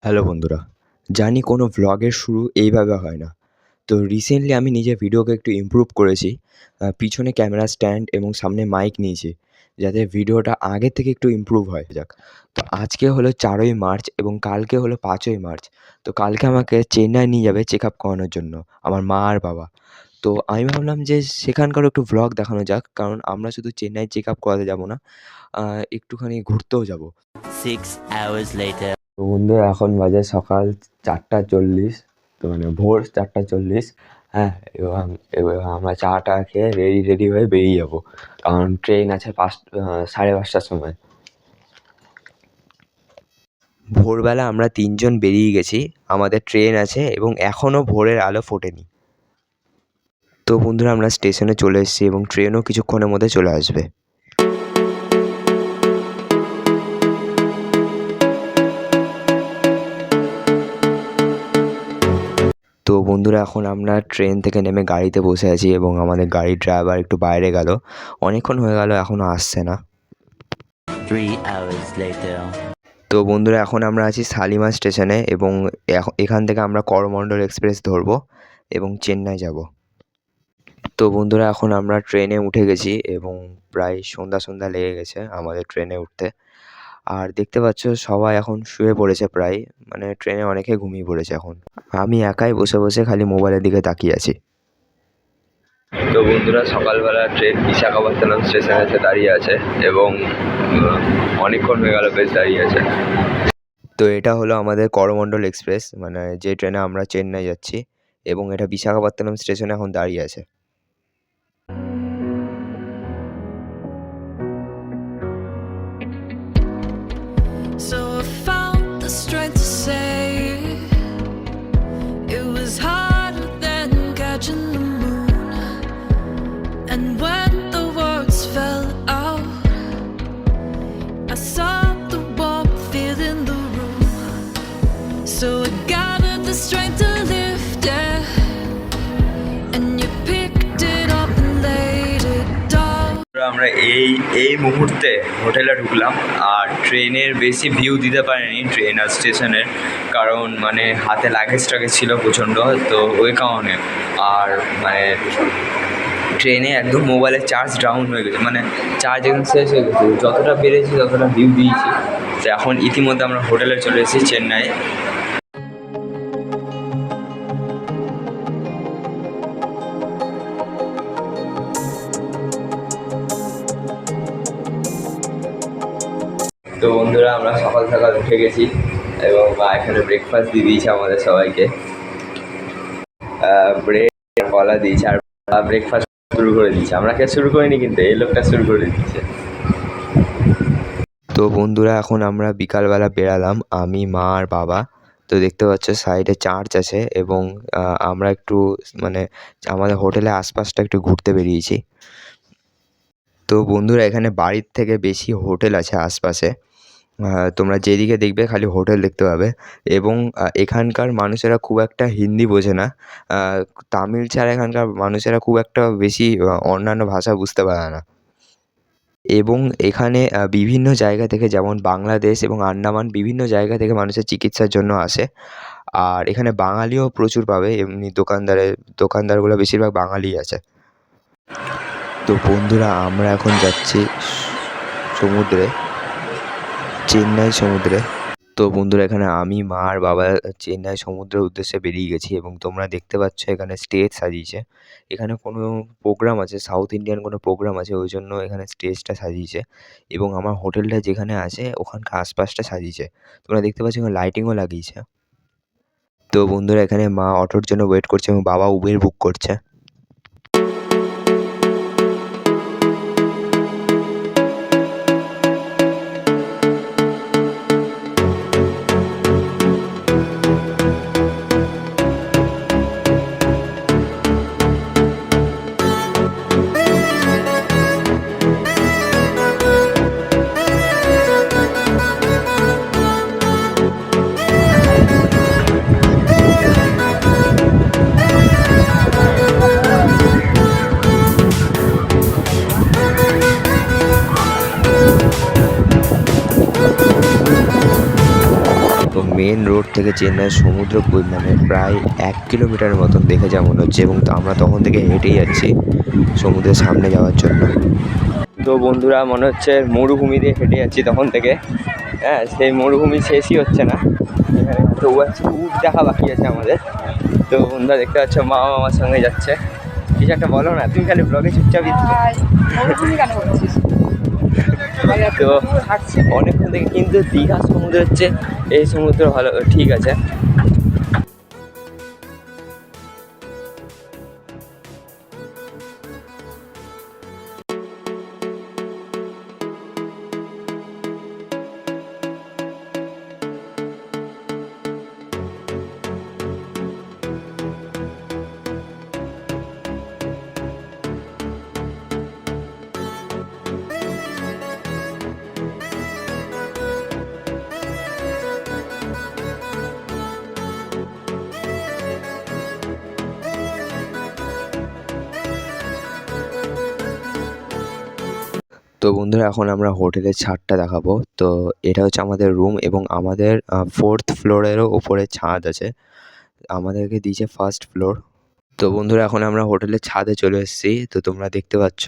Hello বন্ধুরা, জানি কোনো ভ্লগের শুরু এইভাবে হয় না। তো রিসেন্টলি আমি নিজের ভিডিওকে একটু ইমপ্রুভ করেছি। পিছনে ক্যামেরা স্ট্যান্ড এবং সামনে মাইক নিয়েছি, যাতে ভিডিওটা আগের থেকে একটু ইমপ্রুভ হয় যাক। তো আজকে হলো 4ই মার্চ এবং কালকে হলো 5ই মার্চ। তো কালকে আমাকে চেন্নাই নিয়ে যাবে চেক আপ করানোর জন্য আমার মা আর বাবা। তো আমি ভাবলাম যে সেখানকারও একটু ভ্লগ দেখানো যাক, কারণ আমরা শুধু চেন্নাই চেক আপ করাতে যাব না, একটুখানি ঘুরতেও যাব। 6 hours later. তো বন্ধুরা এখন বাজে সকাল 4:40, তো মানে ভোর 4:40। হ্যাঁ, এবার আমরা চা খেয়ে রেডি হয়ে বেরিয়ে যাবো, কারণ ট্রেন আছে 5:30টার সময়। ভোরবেলা আমরা 3জন বেরিয়ে গেছি, আমাদের ট্রেন আছে এবং এখনও ভোরের আলো ফোটেনি। তো বন্ধুরা আমরা স্টেশনে চলে এসেছি এবং ট্রেনও কিছুক্ষণের মধ্যে চলে আসবে। তো বন্ধুরা এখন আমরা ট্রেন থেকে নেমে গাড়িতে বসে আছি এবং আমাদের গাড়ির ড্রাইভার একটু বাইরে গেল, অনেকক্ষণ হয়ে গেল এখনও আসছে না। 3 hours later. তো বন্ধুরা এখন আমরা আছি শালিমার স্টেশনে এবং এখান থেকে আমরা করমণ্ডল এক্সপ্রেস ধরবো এবং চেন্নাই যাব। তো বন্ধুরা এখন আমরা ট্রেনে উঠে গেছি এবং প্রায় সন্ধ্যা লেগে গেছে আমাদের ট্রেনে উঠতে। আর দেখতে পাচ্ছ সবাই এখন শুয়ে পড়েছে প্রায়, মানে ট্রেনে অনেকে ঘুমিয়ে পড়েছে এখন। আমি একাই বসে বসে খালি মোবাইলের দিকে তাকিয়ে আছি। তো বন্ধুরা সকালবেলা ট্রেন বিশাখাপত্তনম স্টেশনে এসে দাঁড়িয়ে আছে এবং অনেকক্ষণ হয়ে গেল বেশ দাঁড়িয়ে আছে। তো এটা হলো আমাদের করমণ্ডল এক্সপ্রেস, মানে যে ট্রেনে আমরা চেন্নাই যাচ্ছি, এবং এটা বিশাখাপত্তনম স্টেশনে এখন দাঁড়িয়ে আছে। So I found the strength to say it was harder than catching the moon. And when the words fell out, I saw the warmth filling the room. So I gathered the strength to lift it, and you picked it up and laid it down. আমরা এই মুহূর্তে হোটেলে ঢুকলাম, আর ট্রেনের বেশি view দিতে পারিনি train আর স্টেশনের, কারণ মানে হাতে লাগেজ ছিল প্রচণ্ড, তো ওই কারণে। আর মানে ট্রেনে একদম মোবাইলের চার্জ ডাউন হয়ে গেছে, মানে চার্জ একদম শেষ হয়ে গেছে, যতটা পেরেছি ততটা ভিউ দিয়েছি। তো এখন ইতিমধ্যে আমরা হোটেলে চলে এসেছি চেন্নাই। তো বন্ধুরা আমরা সকাল উঠে গেছি এবং এখানে ব্রেকফাস্ট দিয়ে দিয়েছে আমাদের সবাইকে, ব্রেড কলা দিয়েছে আর ব্রেকফাস্ট শুরু করে দিয়েছে। আমরা কে শুরু করিনি, কিন্তু এই লোকটা শুরু করে দিয়েছে। তো বন্ধুরা এখন আমরা বিকালবেলা বেরালাম, আমি, মা আর বাবা। তো দেখতে পাচ্ছ সাইডে চার্চ আছে এবং আমরা একটু মানে আমাদের হোটেলের আশপাশটা একটু ঘুরতে বেরিয়েছি। তো বন্ধুরা এখানে বাড়ির থেকে বেশি হোটেল আছে আশপাশে, তোমরা যেদিকে দেখবে খালি হোটেল দেখতে পাবে। এবং এখানকার মানুষেরা খুব একটা হিন্দি বোঝে না, তামিল ছাড়া এখানকার মানুষেরা খুব একটা বেশি অন্যান্য ভাষা বুঝতে পারে না। এবং এখানে বিভিন্ন জায়গা থেকে, যেমন বাংলাদেশ এবং আন্দামান, বিভিন্ন জায়গা থেকে মানুষের চিকিৎসার জন্য আসে। আর এখানে বাঙালিও প্রচুর পাবে, এমনি দোকানদারগুলো বেশিরভাগ বাঙালিই আছে। তো বন্ধুরা আমরা এখন যাচ্ছি সমুদ্রে, চেন্নাই সমুদ্রে। তো বন্ধুরা এখানে আমি, মা আর বাবা চেন্নাই সমুদ্রের উদ্দেশ্যে বেরিয়ে গেছি এবং তোমরা দেখতে পাচ্ছ এখানে স্টেজ সাজিয়েছে। এখানে কোনো প্রোগ্রাম আছে, সাউথ ইন্ডিয়ান কোনো প্রোগ্রাম আছে, ওই জন্য এখানে স্টেজটা সাজিয়েছে। এবং আমার হোটেলটা যেখানে আছে ওখানকার আশপাশটা সাজিয়েছে, তোমরা দেখতে পাচ্ছ এখানে লাইটিংও লাগিয়েছে। তো বন্ধুরা এখানে মা অটোর জন্য ওয়েট করছে এবং বাবা উবের বুক করছে। মেন রোড থেকে চেন্নাই সমুদ্র মানে প্রায় 1 কিলোমিটারের মতন দেখে যা মনে হচ্ছে, এবং আমরা তখন থেকে হেঁটেই যাচ্ছি সমুদ্রের সামনে যাওয়ার জন্য। তো বন্ধুরা মনে হচ্ছে মরুভূমি দিয়ে হেঁটে যাচ্ছি তখন থেকে। হ্যাঁ, সেই মরুভূমি শেষই হচ্ছে না, এখানে তো উট দেখা বাকি আছে আমাদের। তো বন্ধুরা দেখতে পাচ্ছ মা আমার সঙ্গে যাচ্ছে। কিছু একটা বলো না, তুমি খালি ব্লগে চুপচাপই। তো অনেকক্ষণ থেকে, কিন্তু দীঘা সমুদ্র হচ্ছে এই সমুদ্র ভালো, ঠিক আছে। তো বন্ধুরা এখন আমরা হোটেলের ছাদটা দেখাবো। তো এটা হচ্ছে আমাদের রুম, এবং আমাদের 4th ফ্লোরেরও ওপরে ছাদ আছে। আমাদেরকে দিয়েছে 1st ফ্লোর। তো বন্ধুরা এখন আমরা হোটেলের ছাদে চলে এসেছি, তো তোমরা দেখতে পাচ্ছ।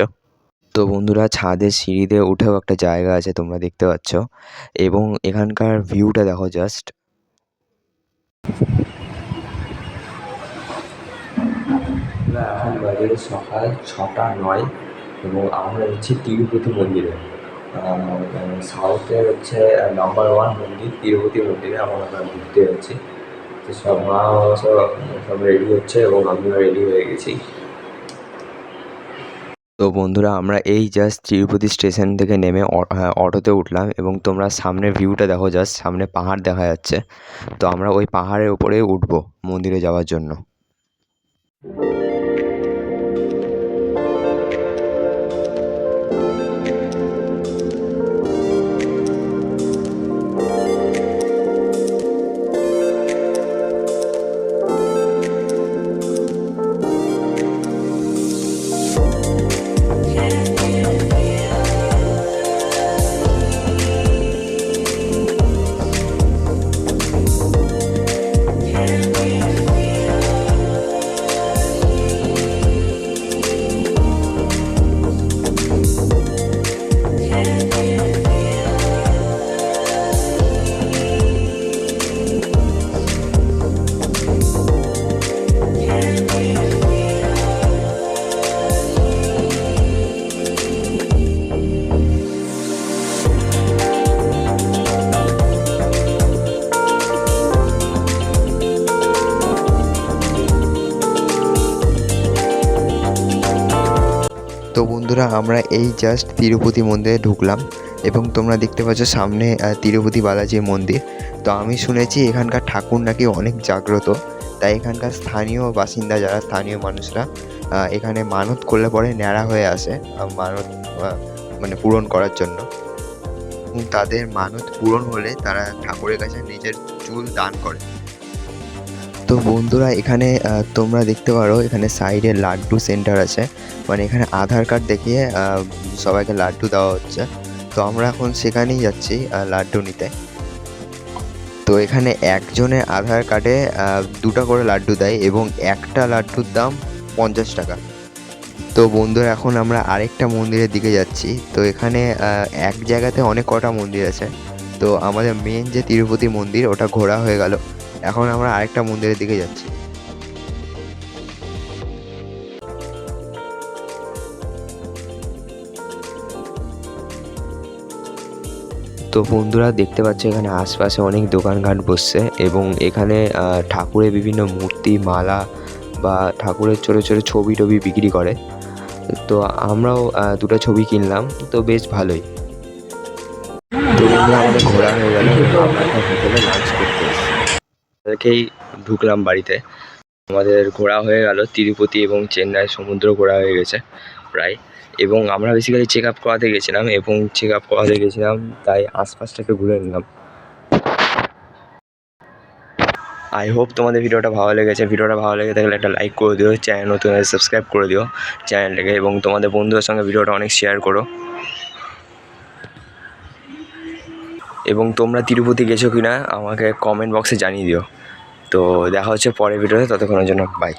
তো বন্ধুরা ছাদের সিঁড়িতে উঠেও একটা জায়গা আছে, তোমরা দেখতে পাচ্ছ, এবং এখানকার ভিউটা দেখো জাস্ট। এখন বাজে সকাল 6:09 এবং আমরা হচ্ছে তিরুপতি মন্দিরে, সাউথের হচ্ছে নাম্বার 1 মন্দির তিরুপতি মন্দিরে আমরা ঘুরতে যাচ্ছি। তো সব মা সব রেডি হচ্ছে এবং আমিও রেডি হয়ে গেছি। তো বন্ধুরা আমরা এই জাস্ট তিরুপতি স্টেশন থেকে নেমে অটোতে উঠলাম, এবং তোমরা সামনের ভিউটা দেখো, জাস্ট সামনে পাহাড় দেখা যাচ্ছে। তো আমরা ওই পাহাড়ের উপরে উঠবো মন্দিরে যাওয়ার জন্য। তো বন্ধুরা আমরা এই জাস্ট তিরুপতি মন্দিরে ঢুকলাম, এবং তোমরা দেখতে পাচ্ছ সামনে তিরুপতি বালাজির মন্দির। তো আমি শুনেছি এখানকার ঠাকুর নাকি অনেক জাগ্রত, তাই এখানকার স্থানীয় বাসিন্দা যারা স্থানীয় মানুষরা এখানে মানত করলে পরে ন্যাড়া হয়ে আসে মানত মানে পূরণ করার জন্য, এবং তাদের মানত পূরণ হলে তারা ঠাকুরের কাছে নিজের চুল দান করে। তো বন্ধুরা এখানে তোমরা দেখতে পারো এখানে সাইডে লাড্ডু সেন্টার আছে, মানে এখানে আধার কার্ড দেখিয়ে সবাইকে লাড্ডু দেওয়া হচ্ছে। তো আমরা এখন সেখানেই যাচ্ছি লাড্ডু নিতে। তো এখানে একজনের আধার কার্ডে 2টা করে লাড্ডু দেয়, এবং একটা লাড্ডুর দাম 50 টাকা। তো বন্ধুরা এখন আমরা আরেকটা মন্দিরের দিকে যাচ্ছি। তো এখানে এক জায়গাতে অনেক কটা মন্দির আছে। তো আমাদের মেন যে তিরুপতি মন্দির ওটা ঘোরা হয়ে গেল, এখন আমরা আরেকটা মন্দিরের দিকে যাচ্ছি। তো বন্ধুরা দেখতে পাচ্ছ এখানে আশপাশে অনেক দোকানঘাট বসছে, এবং এখানে ঠাকুরের বিভিন্ন মূর্তি, মালা বা ঠাকুরের ছোটো ছোটো ছবি টবি বিক্রি করে। তো আমরাও 2টা ছবি কিনলাম, তো বেশ ভালোই। তো বন্ধুরা আমাদের ঘোরা হয়ে গেল, আমরা একটা হোটেলে লাঞ্চ করতে এসেছি, তাদেরকেই ঢুকলাম বাড়িতে। আমাদের ঘোরা হয়ে গেল তিরুপতি এবং চেন্নাই সমুদ্র ঘোরা হয়ে গেছে প্রায়, এবং আমরা বেসিক্যালি চেক আপ করাতে গেছিলাম, তাই আশপাশটা একটু ঘুরে নিলাম। আই হোপ তোমাদের ভিডিওটা ভালো লেগেছে। ভিডিওটা ভালো লেগে থাকলে একটা লাইক করে দিও, চ্যানেল নতুন হলে সাবস্ক্রাইব করে দিও চ্যানেলটাকে, এবং তোমাদের বন্ধুদের সঙ্গে ভিডিওটা অনেক শেয়ার করো। এবং তোমরা তিরুপতি গেছো কি না আমাকে কমেন্ট বক্সে জানিয়ে দিও। তো দেখা হচ্ছে পরের ভিডিওতে, ততক্ষণের জন্য বাই।